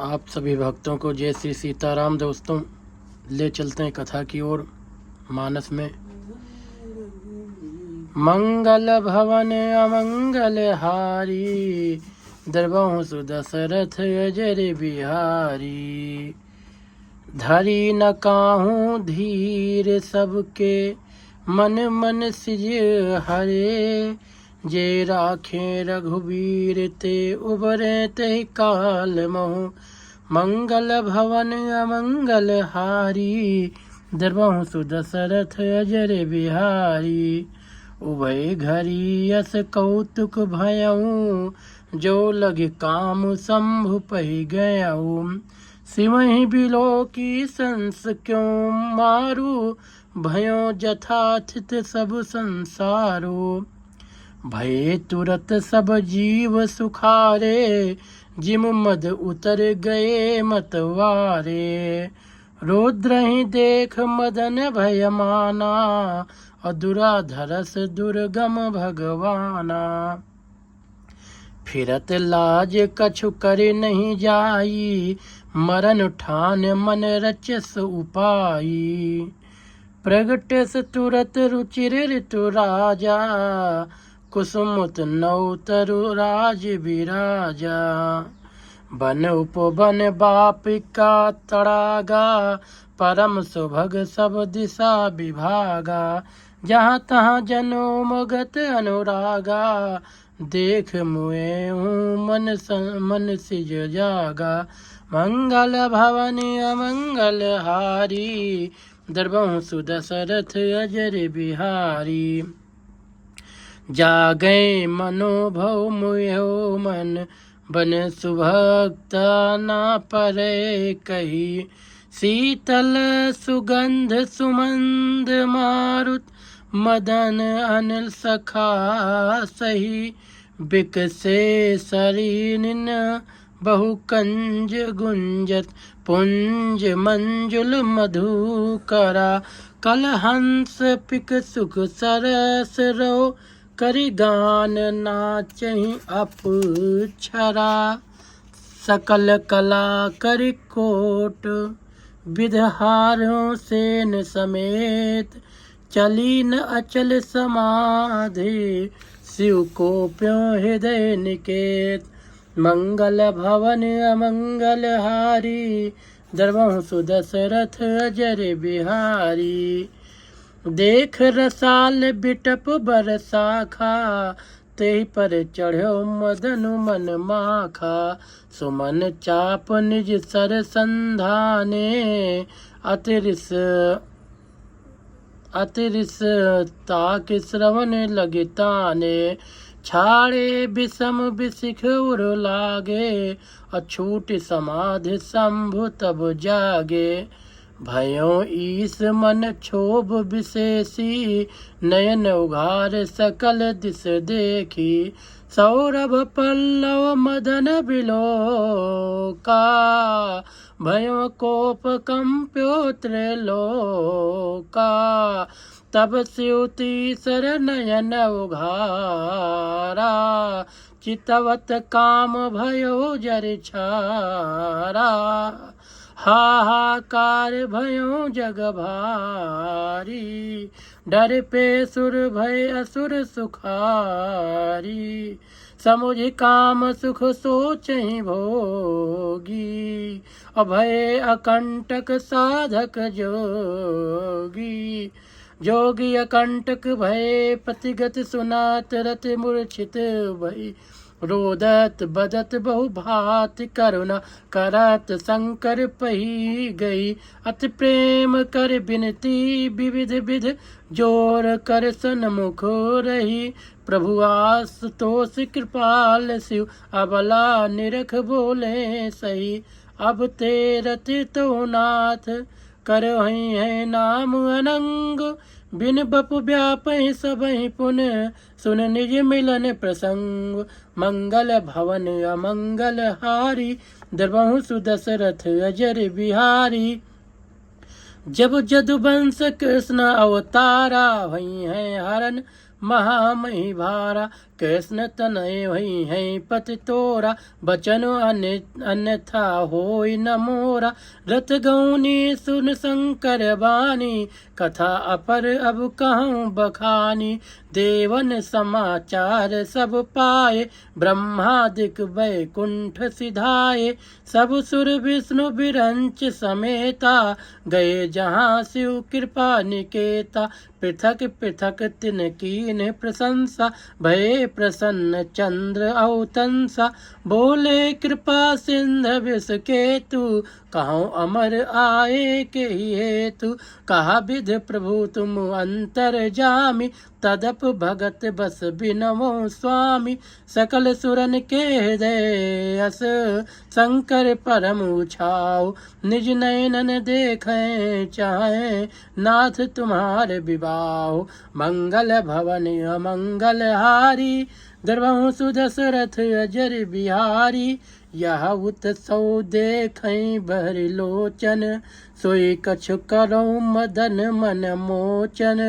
आप सभी भक्तों को जय श्री सीताराम। दोस्तों, ले चलते हैं कथा की ओर। मानस में मंगल भवन अमंगल हारी, द्रवहु सुदशरथ अजर बिहारी। धरी न काहू धीर सबके, मन मन सिज हरे। जे राखे रघुवीर ते उबरे ते काल महु। मंगल भवन अमंगल हारी, द्रवहु सुदशरथ अजर बिहारी। उभय घरी यस कौतुक भयऊ, जो लग काम शंभु पहि गयऊ। सिवहि बिलो की संस क्यों मारू, भयो जथाथित सब संसारो। भय तुरत सब जीव सुखारे, जिम मद उतर गए मतवारे। रुद्रहि देख मदन भय माना, और दुराधरस दुर्गम भगवाना। फिरत लाज कछु कर नहीं जाई, मरण ठान मन रचस उपाई। प्रगटस तुरत रुचिर ऋतु राजा, कुसुमुत नौतरु राज विराजा। बन उपवन बापिका तड़ागा, परम सुभग सब दिशा विभागा। जहाँ तहाँ जनोमगत अनुरागा, देख मुए मन सिज जागा। मंगल भवन अमंगल हारी, द्रवहु सुदशरथ अजर बिहारी। जागै मनोभव मुयो मन, बन सुभक्ता ना परे कही। शीतल सुगंध सुमंद मारुत, मदन अनिल सखा सही। बिकसे सरीन बहु कंज गुंजत, पुंज मंजुल मधुकरा। कलहंस पिक सुख सरस रो, करि गान नाचहि अपछरा। सकल कला करि कोट, विधहारों सेन समेत। चली न अचल समाधि, शिव को प्यों हृदय निकेत। मंगल भवन अमंगल हारी, द्रवहु सुदशरथ अजर बिहारी। देख रसाल बिटप बरसाखा, तेहि पर चढ़ो मदनु मन माखा। सुमन चाप निज सर संधाने, अतिरिस ताक श्रवण लगिताने। छाड़े विषम विशिख उर लागे, अछूट समाधि शंभु तब जागे। भयो ईस मन क्षोभ विशेषी, नयन उघार सकल दिस देखी। सौरभ पल्लव मदन बिलोका, भयो कोप कंप्यो त्रैलोका। तब स्युतीसर नयन उघारा, चितवत काम भयो जर छारा। हाहाकार भयो जग भारी, डर पे सुर भय असुर सुखारी। समुझ काम सुख सोचहि भोगी, अभय अकंटक साधक जोगी। जोगी अकंटक भय प्रतिगत, सुनात रत मूर्छित भई। रोदत बदत बहु भांति, करुणा करत शंकर पही गई। अति प्रेम कर बिनती विविध विध, जोर कर सन्मुख रही। प्रभु आशुतोष कृपाल शिव, अबला निरख बोले सही। अब तेरत तो नाथ, करहि है नाम अनंग। बिन बपु व्यापहि सबहि पुन, सुन निज मिलन प्रसंग। मंगल भवन अमंगल हारी, द्रवहु सुदशरथ अजर बिहारी। जब जदुवंश कृष्ण अवतारा, वही है हरन महामही भारा। कृष्ण तनय वही है पति तोरा, बचन अन्यथा होई न मोरा। रत गौनी सुन शंकर बानी, कथा अपर अब कहूँ बखानी। देवन समाचार सब पाए, ब्रह्मादिक वैकुंठ सिधाए। सब सुर विष्णु बिरंच समेता, गए जहाँ शिव कृपा निकेता। पृथक पृथक तिन कीन प्रशंसा, भये प्रसन्न चंद्र औतंसा। बोले कृपा सिंध विष केतु, कहूँ अमर आए के हेतु। कहा विध प्रभु तुम अंतर जामी, तदप भगत बस बिनमो स्वामी। सकल सुरन के हृदय अस, शंकर परम उछाओ। निज नयनन देखें चाहे, नाथ तुम्हारे विवाह। मंगल भवन अमंगल हारी, द्रवहु सुदशरथ अजर बिहारी। यह उत्सव देखें बहरि लोचन, सोई कछु करो मदन मन मोचन।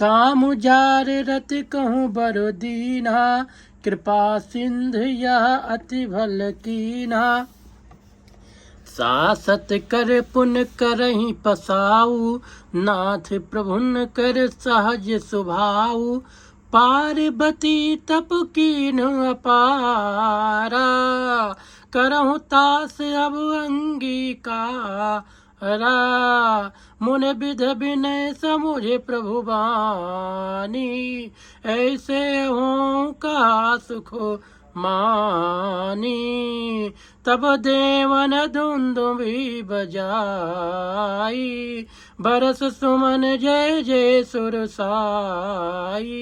काम जार रत कहूँ बरो दीना, कृपा सिंध यह अति भल कीना। सासत कर पुन करहि पसाऊ, नाथ प्रभुन कर सहज सुभाऊ। पार्वती तप कीन अपारा, करहु तास अब अंगीकारा। मुन विध विनय समुझ प्रभु बानी, ऐसे हों का सुख मानी। तब देवन दुंदुभि बजाई, बरस सुमन जय जय सुरसाई।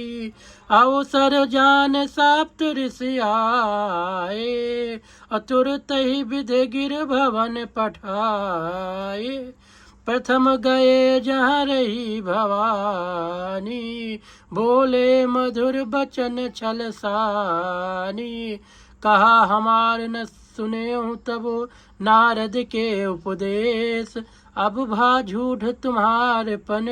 अवसर जान साप्त ऋषि आए, तुरत ही विधि गिर भवन पठाए। प्रथम गए जहाँ रही भवानी, बोले मधुर बचन छल सानी। कहा हमार न सुने तब नारद के उपदेश, अब भा झूठ तुम्हारे पन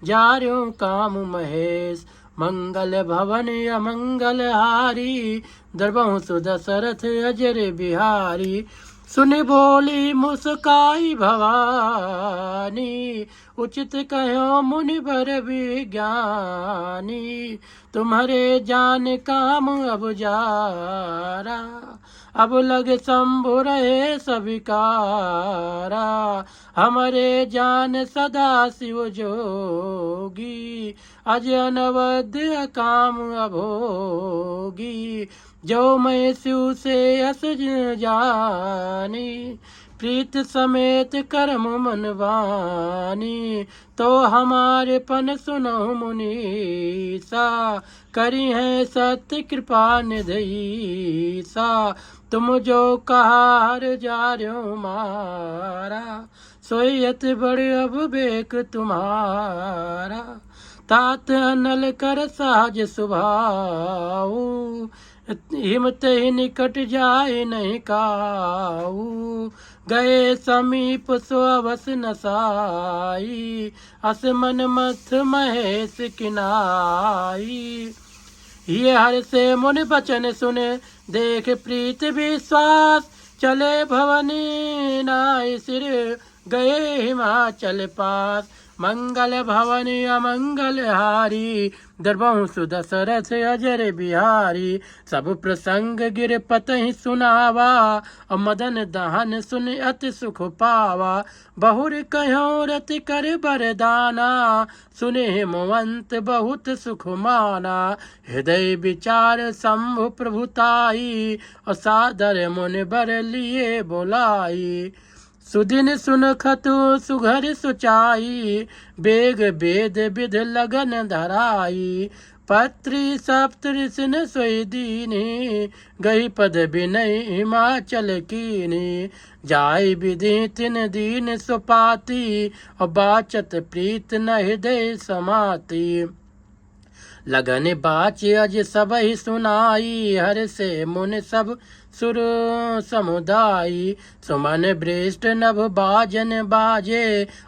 जार्यो काम महेश। मंगल भवन अमंगल हारी, द्रवहु सुदशरथ अजर बिहारी। सुन बोली मुस्काई भवानी, उचित कहो मुनि वर विज्ञानी। तुम्हारे जान काम अब जारा, अब लग शंभु रहे सविकारा। हमारे जान सदा शिव जोगी, अज अनवद्य काम अभोगी। जो मैं शिव से अस जानी, प्रीत समेत करम मन वानी। तो हमारे पन सुनो मुनीसा, करी है सत्य कृपा निधीसा। तुम जो कहा हर जार्यो मारा, सोयत बड़ अब बेक तुम्हारा। तात अनल कर साज सुभाऊ, हिमत ही निकट जाए नहीं काऊ। गए समीप स्ववस नसाई, अस मन मथ महेश किनाई। ये हर से मुनि बचन सुने, देख प्रीत विश्वास। चले भवनी नाय सिर, गए हिमाचल पास। मंगल भवन अमंगल हारी, द्रवहु सुदशरथ अजर बिहारी। सब प्रसंग गिर पतहि सुनावा, और मदन दहन सुन अति सुख पावा। बहुर कहो रति कर बरदाना, सुने हिमवंत बहुत सुख माना। हृदय विचार शंभु प्रभुताई, और सादर मुनि बर लिए बोलाई। सुदिन सुनखतु सुघर सुचाई, बेग बेद विध लगन धराई। पत्री सप्त ऋषिन सोई दीनी, गई पद विनय हिमाचल कीनी। जाय विधि तिन दीन सुपाती, और बाचत प्रीत न हृदय समाती। लगन बाच अज सब ही सुनाई, हर से मुन सब सुर समुदायी। सुमन बृष्ट नभ बाजन बाजे,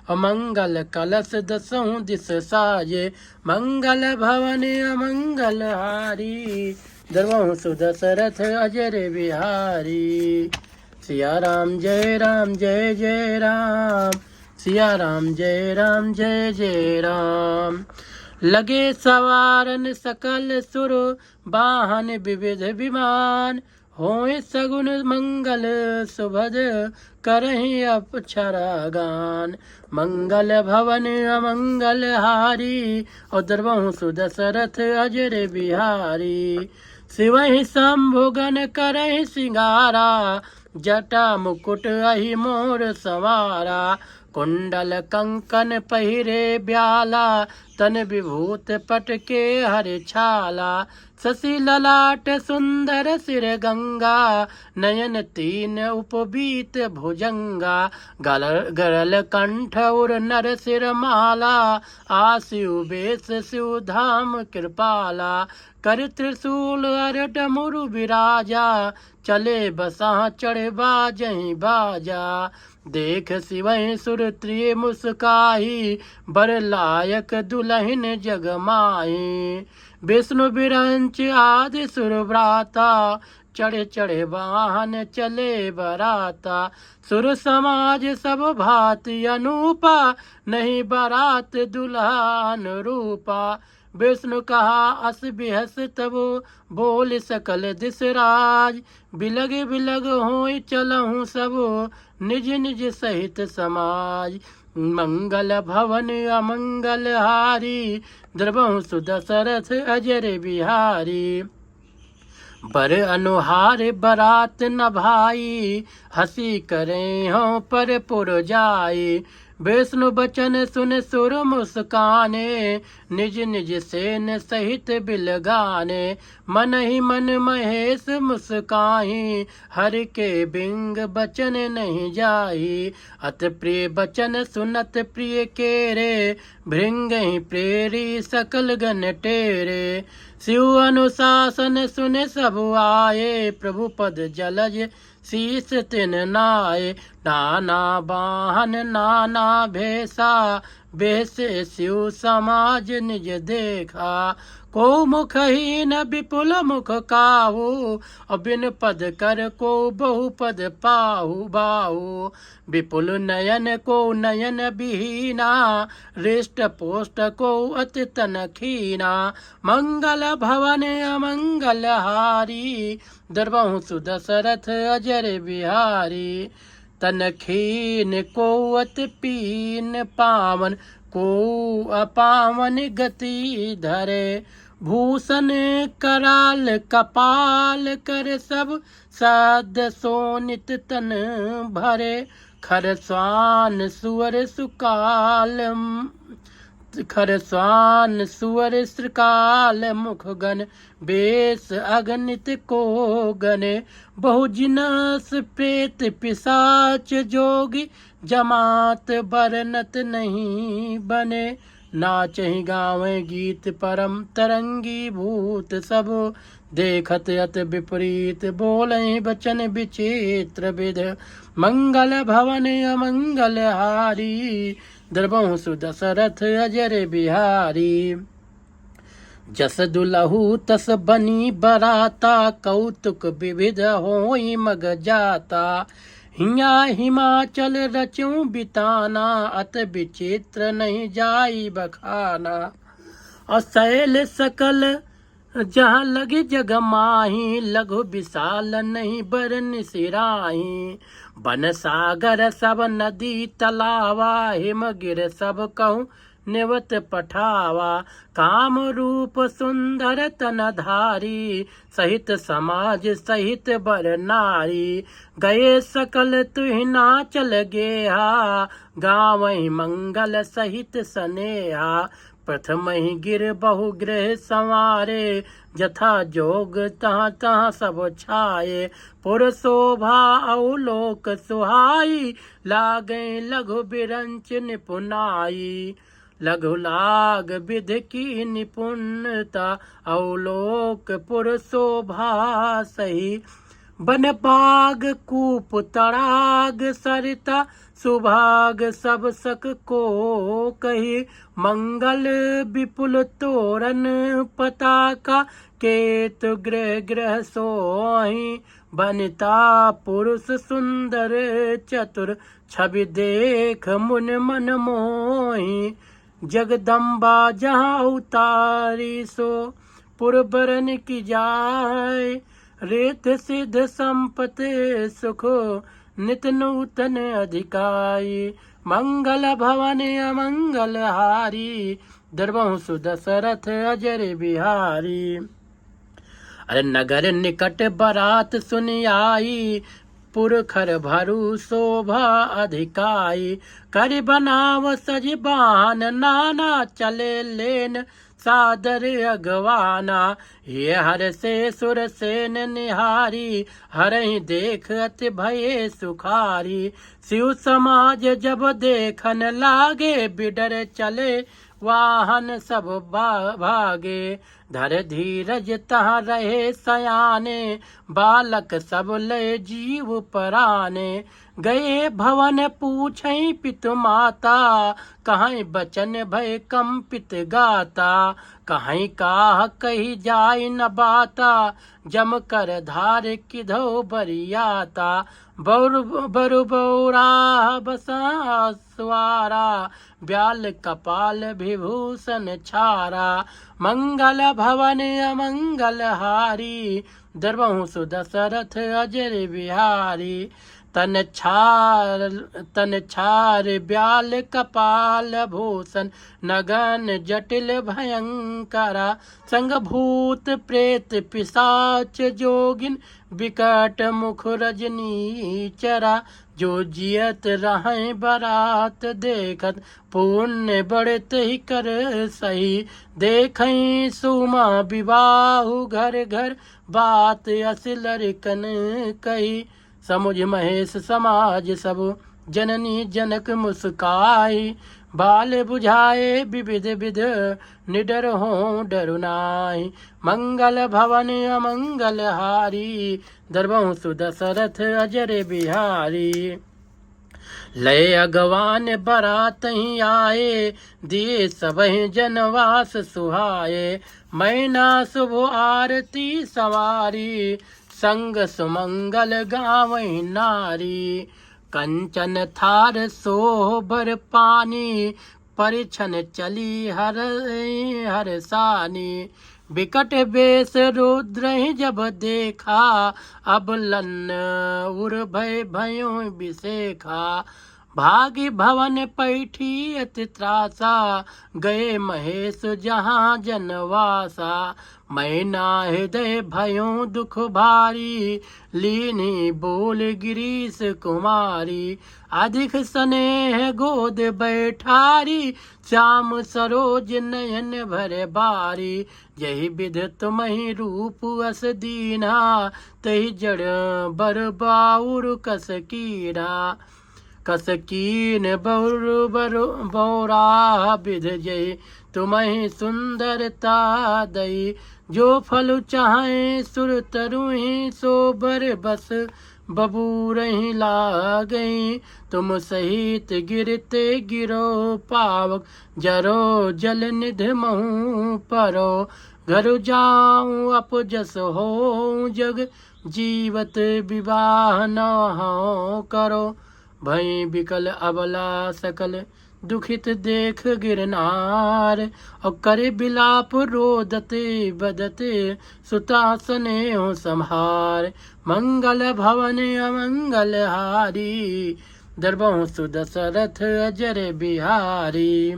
अमंगल कलश दसों दिस साजे। मंगल भवन अमंगल हारी, द्रवहु सुदशरथ अजर बिहारी। सिया राम जय राम जय जय राम, सिया राम जय राम जय जय राम। लगे सवारन सकल सुर, वाहन विविध विमान। होए सगुन मंगल सुभद, करहि अप्सरा गान। मंगल भवन अमंगल हारी, और द्रवहु सुदशरथ अजर बिहारी। शिवहि शंभुगन करहि सिंगारा, जटा मुकुट अहि मोर सवारा। कुंडल कंकन पहिरे ब्याला, तन विभूत पट के हर छाला। शशि ललाट सुंदर सिर गंगा, नयन तीन उपबीत भुजंगा। गरल कंठ उर नर सिर माला, आसिउ बेस शिव धाम कृपाला। कर त्रिशूल अर डमरु विराजा, चले बसा चढ़े बाजहि बाजा। देख शिवहि सुर त्रिय मुस्काही, बर लायक दुलहिन जग माही। विष्णु बिरंच आदि सुर व्राता, चढ़े चढ़े वाहन चले बराता। सुर समाज सब भांति अनूपा, नहीं बरात दुल्हा अनुरूपा। विष्णु कहा अस बिहस तब, बोल सकल दिस राज। बिलग बिलग होई चलहु सब, निज निज सहित समाज। मंगल भवन अमंगल हारी, द्रवहु सुदशरथ अजर बिहारी। बर अनुहार बरात न भाई, हंसी करें हों पर पुर जाई। विष्णु बचन सुन सुर मुस्काने, निज निज सेन सहित बिलगाने। मन ही मन महेश मुस्काही, हरि के बिंग बचन नहीं जाही। अत प्रिय बचन सुनत प्रिय केरे, भृंग ही प्रेरी सकल गण टेरे। शिव अनुशासन सुने सब आए, प्रभु पद जलज शीस तिन नाये। नाना वाहन नाना भेसा, बेसे शिव समाज निज देखा। को मुखहीन विपुल मुख काहू, बिन पद कर को बहु पद पाहु बाहु। विपुल नयन को नयन विहीना, हृष्ट पोष्ट को अति तन खीना। मंगल भवन अमंगल हारी, द्रवहु सुदशरथ अजर बिहारी। तन खीन को अति पीन पावन, को अपावन गति धरे। भूषण कराल कपाल कर, सब साध सोनित तन भरे। खर स्वान सुअर सुकाल, खर स्वान सुअर श्रकाल। मुख गण बेस अगणित को गने, बहु जिनस प्रेत पिशाच जोगी। जमात बरनत नहीं बने, नाचहि गावें गीत परम तरंगी भूत सब। देखत अत विपरीत बोलें बचन विचित्र विध। मंगल भवन अमंगल हारी, द्रवहु सुदशरथ अजर बिहारी। जस दुलहु तस बनी बराता, कौतुक विविध होई मग जाता। हिया हिमाचल रचूं बिताना, अत विचित्र नहीं जाई बखाना। असैल सकल जहाँ लगे जग माही, लघु विशाल नहीं बरन सिराही। बन सागर सब नदी तलावा, हिम गिर सब कहूँ निवत पठावा। काम रूप सुंदर तनधारी, सहित समाज सहित बर नारी। गए सकल तुहिना चल गेहा, गावहि मंगल सहित सनेहा। प्रथम ही गिर बहु गृह संवारे, जथा जोग तहाँ तहाँ सब छाये। पुर शोभा अवलोक सुहाई, लागे लघु बिरंच निपुनाई। लघु लाग विधि की निपुणता, अवलोक पुर शोभा सही। बन बाग कूप तड़ाग सरिता सुभाग सब सक को कही मंगल विपुल तोरण पताका केत गृह गृह सोही बनिता पुरुष सुंदर चतुर छवि देख मुन मन मोही जगदम्बा जहाँ उतारी सो पुरबरन की जाय रेत सिद्ध संपत्ति सुख नित नूतन अधिकाई मंगल भवन अमंगल हारी दरबहु सुदशरथ अजर बिहारी। अरे नगर निकट बरात सुनि आई पुरखर भरु शोभा अधिकाई कर बनाव सज बान नाना चले लेन सादर अगवाना ये हर से सुर सेन निहारी हरहि देख अति भये सुखारी शिव समाज जब देखन लागे बिडर चले वाहन सब भागे धर धीरज तहाँ रहे सयाने बालक सब लय जीव पराने गए भवन पूछई पितु माता कहीं बचन भय कंपित गाता कहीं काह कही जाय न बाता जम कर धार किधो बरियाता बरु बौरा बसा स्वारा ब्याल कपाल विभूषण छारा मंगल भवन अमंगल हारी दरबहु सुदशरथ अजर बिहारी तन छार ब्याल कपाल भूषण नगन जटिल भयंकरा संग भूत प्रेत पिशाच जोगिन विकट मुख रजनी चरा जो जियत रहें बरात देखत पुण्य बढ़त ही कर सही देखें सुमा विवाहु घर घर बात असिलरिकन कही समुझ महेश समाज सब जननी जनक मुस्काई बाल बुझाए विविध विध निडर हो डरु नाहि मंगल भवन अमंगल हारी दरबहु सुदशरथ अजर बिहारी लय अगवान बरात ही आए दिए सबहि जनवास सुहाए मैना शुभ आरती सवारी संग सुमंगल गावई नारी कंचन थार सोबर पानी परिछन चली हर सानी विकट बेस रुद्र जब देखा अब लन उर भय भयो बिसेखा भागी भवन पैठी अति त्रासा गए महेश जहाँ जनवासा मैना हृदय भयो दुख भारी लीनी बोल गिरीश कुमारी अधिक स्नेह गोद बैठारी श्याम सरोज नयन भर बारी यही विध तुम्हि रूप अस दीना तही जड़ बर बाउर कस कीरा कस कीन बौरा विध जय तुम्हि सुंदरता दई जो फल चाहे सुर तरुहि सो बर बस बबूरहि लागई तुम सहित गिरते गिरो पावक जरो जल निध महु परो घर जाऊं अपजस हो जग जीवत विवाह न हो करो भई बिकल अबला सकल दुखित देख गिरनार और करे बिलाप रोदते बदते सुतासने हो संहार मंगल भवन अमंगल हारी दरबहु सुदशरथ अजर बिहारी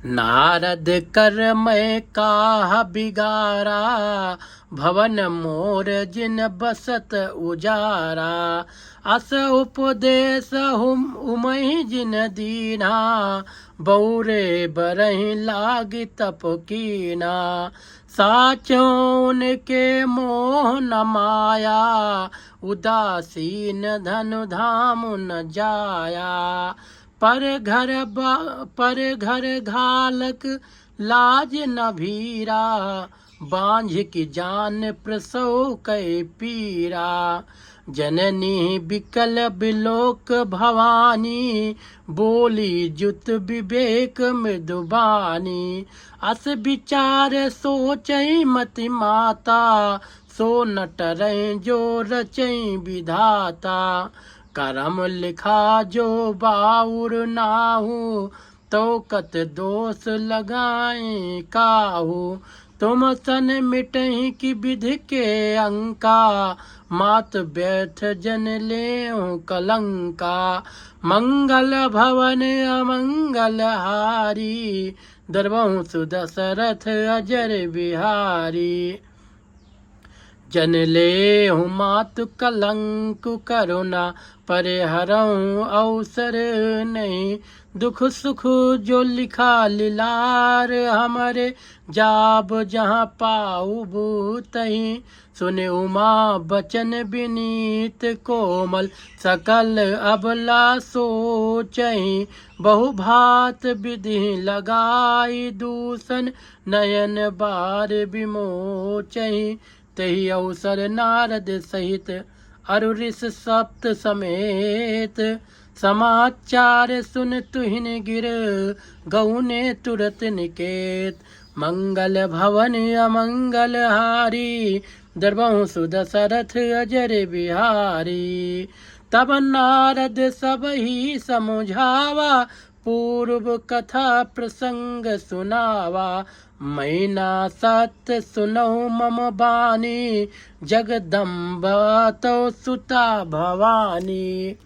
नारद कर मैं काह बिगारा भवन मोर जिन बसत उजारा अस उपदेश हम उमहि जिन दीना बौरे बरहि लागी तप कीना साचौन के मोह न माया उदासीन धनु धाम न जाया पर घर घालक लाज न भीरा बांझ की जान प्रसव कै पीरा। जननी बिकल बिलोक भवानी, बोली जुत विवेक मृदुबानी। अस विचार सोचई मति माता, सो न टरई जो रचई विधाता। करम लिखा जो बाउर नाहू, तो कत दोष लगाए काहू। तुम सन मिटहि की विधि के अंका, मात बैठ जन लेहु कलंका। मंगल भवन अमंगल हारी, दरबहु सुदशरथ अजर बिहारी। जन लेहु मातु कलंक करुणा, परिहरऊँ अवसर नहीं। दुख सुख जो लिखा लीलार, हमरे जाब जहाँ पाऊ तहीं। सुने उमा बचन विनीत कोमल, सकल अबला सोचहि। बहु भात विधि लगाई दूषण, नयन बार विमोचहि। तही अवसर नारद सहित अरु ऋष सप्त समेत, समाचार सुन तुहिन गिर गौने तुरत निकेत। मंगल भवन अमंगल हारी, दरबहु सुदशरथ अजर बिहारी। तब नारद सब ही समुझावा, पूर्व कथा प्रसंग सुनावा। मैना सत्य सुनऊ मम बानी, जगदम्बा तो सुता भवानी।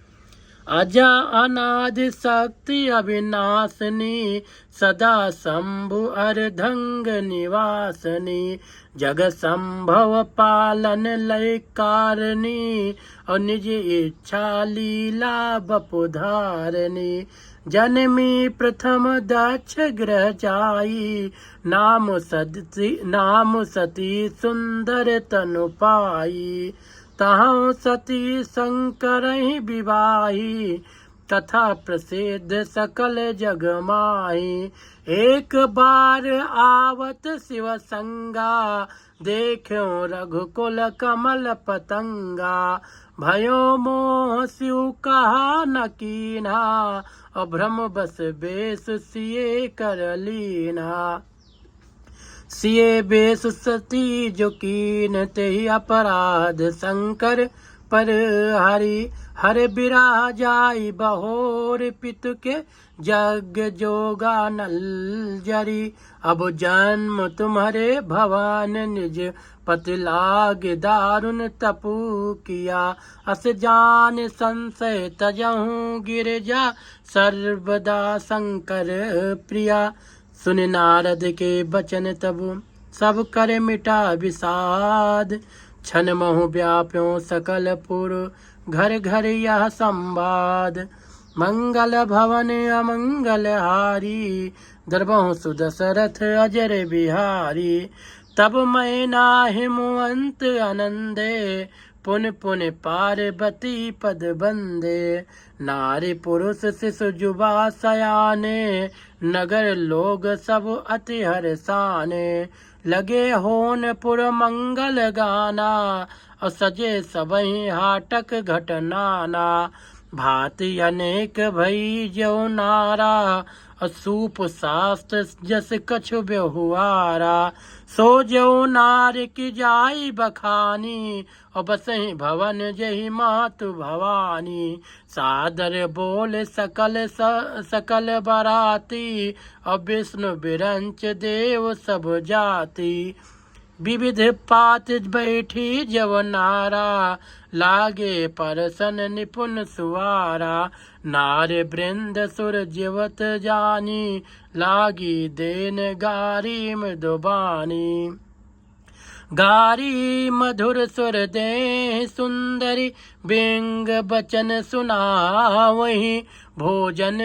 अजा अनादि शक्ति अविनाशनी, सदा शंभु अर्धंग निवासनी। जग संभव पालन लय कारणी, और निज इच्छा लीला बपुधारणी। जनमी प्रथम दक्ष ग्रह जाई, नाम सती सुंदर तनु पाई। तहाँ सती शंकर विवाही, तथा प्रसिद्ध सकल जग माही। एक बार आवत शिव संगा, देखो रघुकुल कमल पतंगा। भयो मोह शिव कहा न कीना, और भ्रम बस बेस सिए कर लीना। सिए बेस सती जो कीन, तेहि अपराध शंकर पर हरि। हर बिराजाई बहोर पितु के, जग जोगा नल जरी। अब जन्म तुम्हारे भवन निज, पति लाग दारुण तपु किया। अस जान संशय तजहूँ गिरजा, सर्वदा शंकर प्रिया। सुन नारद के बचन तब, सब कर मिटा विषाद। छन महु व्याप्यों सकल पुर, घर घर यह संवाद। मंगल भवन अमंगल हारी, दरबहु सुदशरथ अजर बिहारी। तब मैना हिमवंत आनंदे, पुन पुन पार्वती पद बंदे। नारी पुरुष शिशु जुबा सयाने, नगर लोग सब अति हर्षाने। लगे होन पुर मंगल गाना, और सजे सबहि हाटक घटनाना। भांति अनेक भई जो नारा, असूप शास्त्र जस कछु व्यहुआरा। सो जो नार की जाई बखानी, और बसहि भवन जहि मातु भवानी। सादर बोल सकल बराती, और विष्णु बिरंच देव सब जाति। विविध पात बैठी जव नारा, लागे परसन निपुण सुवारा। नार वृंद सुर जीवत जानी, लागी देन गारी मृदुबानी। गारी मधुर सुर दे सुंदरी, बिंग बचन सुनावहि। भोजन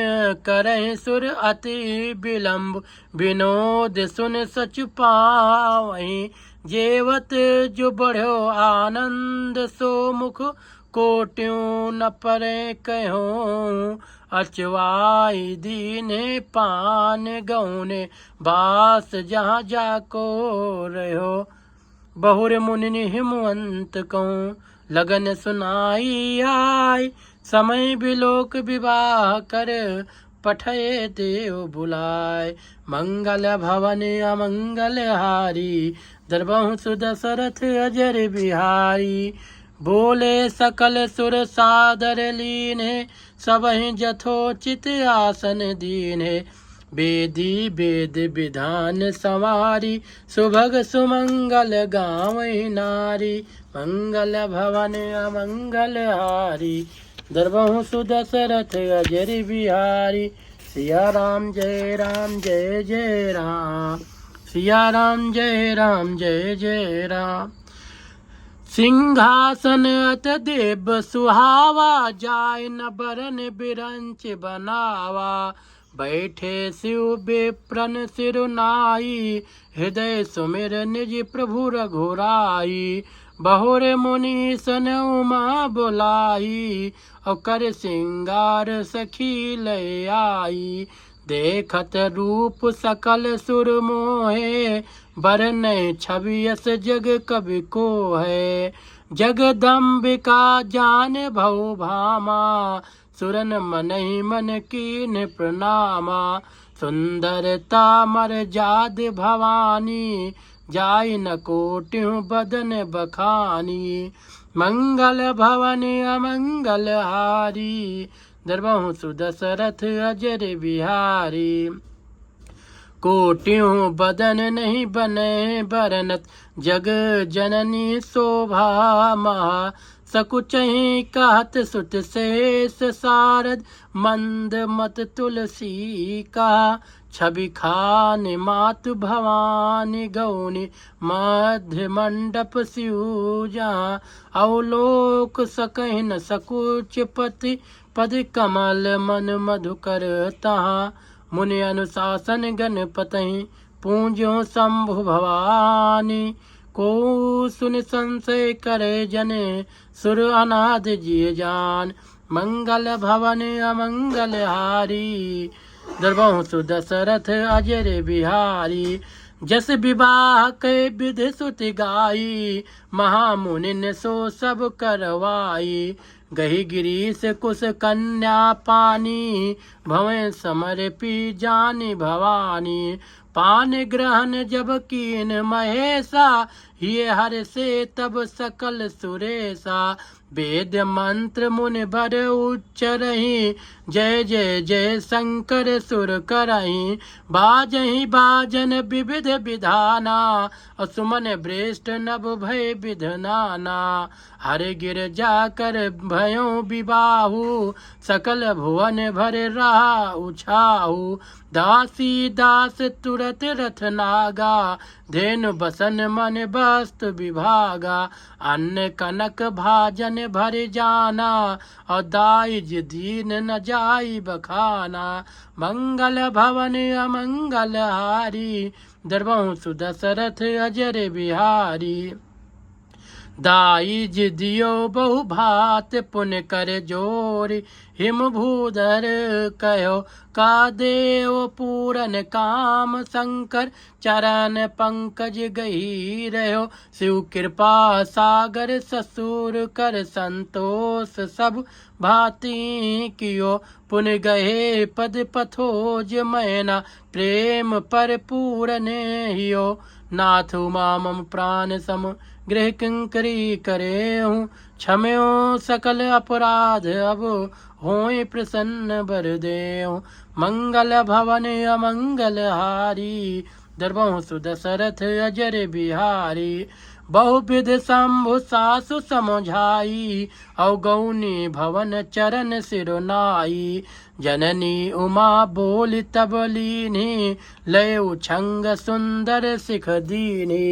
करहि सुर अति विलंब, विनोद सुन सचु पावहि। जेवत जो बढ़ो आनंद, सो मुख कोट्यों न परे कहो अचवाई दीने पान गौने बास जहाँ जाको रहो बहुर मुनि हिमवंत कहूँ लगन सुनाई आय समय बिलोक विवाह कर पठये देव बुलाय मंगल भवन अमंगल हारी दरबहु सुदशरथ अजर बिहारी बोले सकल सुर सादर लीने सबहि जथोचित आसन दीने वेदी वेद विधान संवारी सुभग सुमंगल गावै नारी मंगल भवन अमंगल हारी दरबहु सुदशरथ अजर बिहारी सिया राम जय राम जय जय राम सिया राम जय राम जय जय राम सिंहासन अत देव सुहावा जाय न बरन बिरंच बनावा बैठे शिव विप्रन सिरुनाई हृदय सुमिर निज प्रभु रघुराई बहुर मुनि सन उमा बुलाई और कर सिंगार सखी लय आई देखत रूप सकल सुर मोहे बरनय छवि यस जग कवि को है जगदम्बिका जान भव भामा सुरन मनहि मन कीन प्रणामा सुंदरता मर जाद भवानी जाय न कोटियों बदन बखानी मंगल भवन अमंगल हारी दरबहु सुदशरथ अजर बिहारी कोटियों बदन नहीं बने बरनत जग जननी शोभा महा सकुचहि कहत सुत शेष सारद मंद मत तुलसी का छवि खान मातु भवानी गौनी मध्य मंडप सियूजा अवलोक सकहि न सकुच पति पद कमल मन मधुकर तहाँ मुनि अनुशासन गणपतहि पूंजो शंभु भवानी को सुन संशय करे जने सुर अनाद जिय जान मंगल भवन अमंगल हारी दरबहु सुदशरथ अजर बिहारी जस विवाह के विधि सुति गाई महामुनि ने सो सब करवाई गही गिरीश कुश कन्या पानी भवें समर्पी जानी भवानी पान ग्रहण जब कीन महेशा ये हर से तब सकल सुरेशा वेद मंत्र मुनि भर उच्चरहि जय जय जय शंकर सुर करहि बाजहि बाजन विविध विधाना असुमन भ्रेष्ठ नभ भय विधनाना हर गिर जाकर भयो विबाहु सकल भुवन भर रहा उछाहु दासी दास तुरत रथ नागा धेनु बसन मन वस्तु विभागा अन्न कनक भाजन भर जाना और दाइज दीन न जाई बखाना मंगल भवन अमंगल हारी दरबहु सुदशरथ अजर बिहारी दाइज दियो बहु भात पुण्य कर जोरी हिम भूधर कहो का देव पूरन काम शंकर चरण पंकज गही रहो शिव कृपा सागर ससुर कर संतोष सब भांति कियो पुन गहे पद पथोज मैना प्रेम पर पूरन हियो नाथ उमा मम प्राण सम गृह किंकरी करे हूँ क्षम्यो सकल अपराध अब होय प्रसन्न बर देहु मंगल भवन अमंगल हारी दरबहु सुदशरथ अजर बिहारी बहुविध शंभु सासु समझाई अवगौनी भवन चरण सिरुनाई जननी उमा बोल तब लीनी लय उछंग सुंदर सिख दीनी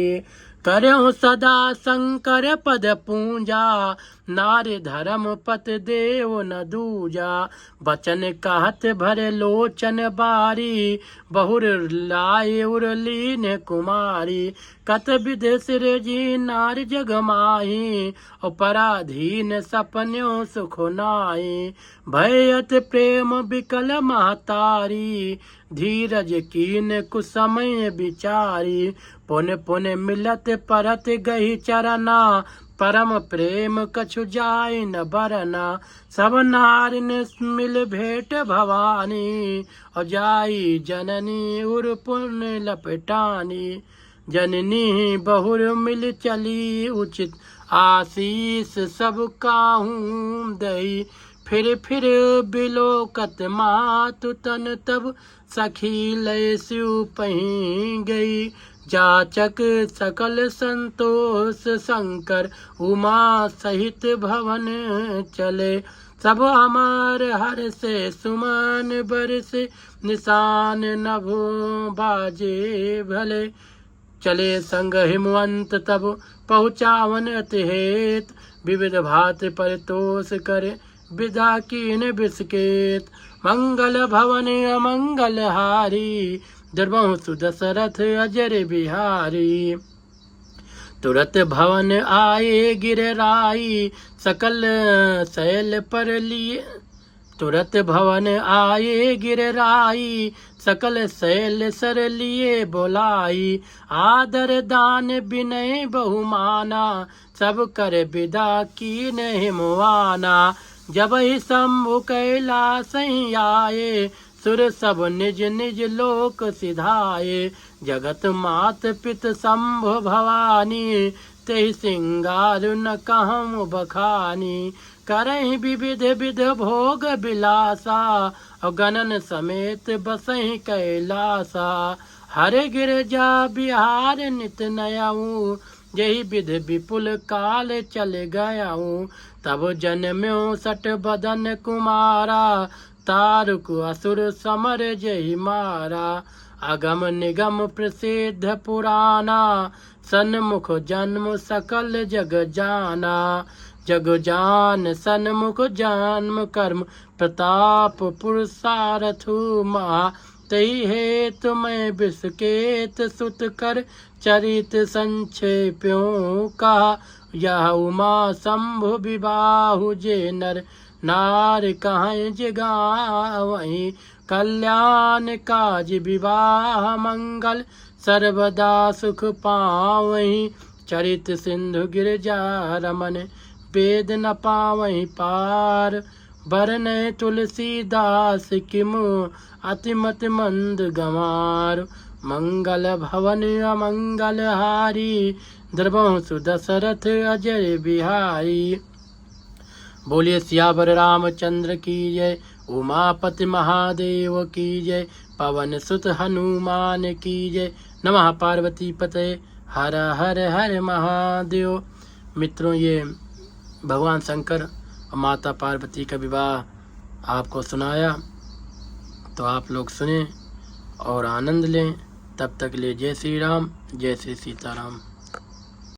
करहु सदा शंकर पद पूजा, नारी धर्म पत देव न दूजा। बचन कहत भरे लोचन बारी, बहुर लाए उरलीन कुमारी। कत विध सिरजी नार जग माही, पराधीन सपन्यो सुख नाई। भयत प्रेम बिकल महतारी, धीरज कीन कुसमय विचारी। पुन पुन मिलत परत गही चरना, परम प्रेम कछु जाय न बरना। सब नारिन मिल भेंट भवानी, और जाई जननी उर पुण्य लपटानी। जननी बहुर मिल चली उचित, आशीष सब काहू दई। फिर बिलोकत मातु तन, तब सखी लय सिउ पही गई। जाचक सकल संतोष शंकर, उमा सहित भवन चले। सब अमर हर से सुमन बरसे, निशान नभो बाजे भले। चले संग हिमवंत तब पहुँचावन अति हेत, विविध भात परितोष करे विदा कीन बिस्केत। मंगल भवन अमंगल हारी, दुर्बहु सुदशरथ अजर बिहारी। तुरत भवन आए गिरराई, सकल शैल पर लिए। तुरत भवन आए गिरराई, सकल शैल सर लिए बोलाई। आदर दान विनय बहुमाना, सब कर विदा कीन हिमवाना। जब ही शंभु कैलास आए, सुर सब निज निज लोक सिधाए। जगत मात पित शंभु भवानी, तेहि सिंगार न कहम बखानी। करहि विविध विध भोग बिलासा, और गणन समेत बसहि कैलासा। हरे गिरजा बिहार नित नयाऊँ, यही विध विपुल काल चल गयाऊँ। तब जन्म्यो सठ बदन कुमारा, तारुक असुर समर जय मारा। अगम निगम प्रसिद्ध पुराना, सन्मुख जन्म सकल जग जाना। जग जान सन्मुख जन्म कर्म, प्रताप पुरुषारथु महा। तई हेतु मैं बिस्केत सुत कर, चरित संक्षेप्यों कहा। यह उमा शंभु विबाहु जे नर, नार कहाँ जगावहीं। कल्याण काज विवाह मंगल, सर्वदा सुख पावहीं। चरित सिंधु गिरजा रमन, वेद न पावहीं पार। बरनय तुलसीदास किमु, अतिमत मंद गंवार। मंगल भवन अमंगल हारी, द्रवहु सुदशरथ अजय बिहारी। बोलिए सियावर रामचंद्र की जय, उमापति महादेव की जय। पवन सुत हनुमान की जय। नमः पार्वती पते, हर हर हर महादेव। मित्रों, ये भगवान शंकर और माता पार्वती का विवाह आपको सुनाया, तो आप लोग सुने और आनंद लें। तब तक ले जय श्री राम, जय श्री सीताराम।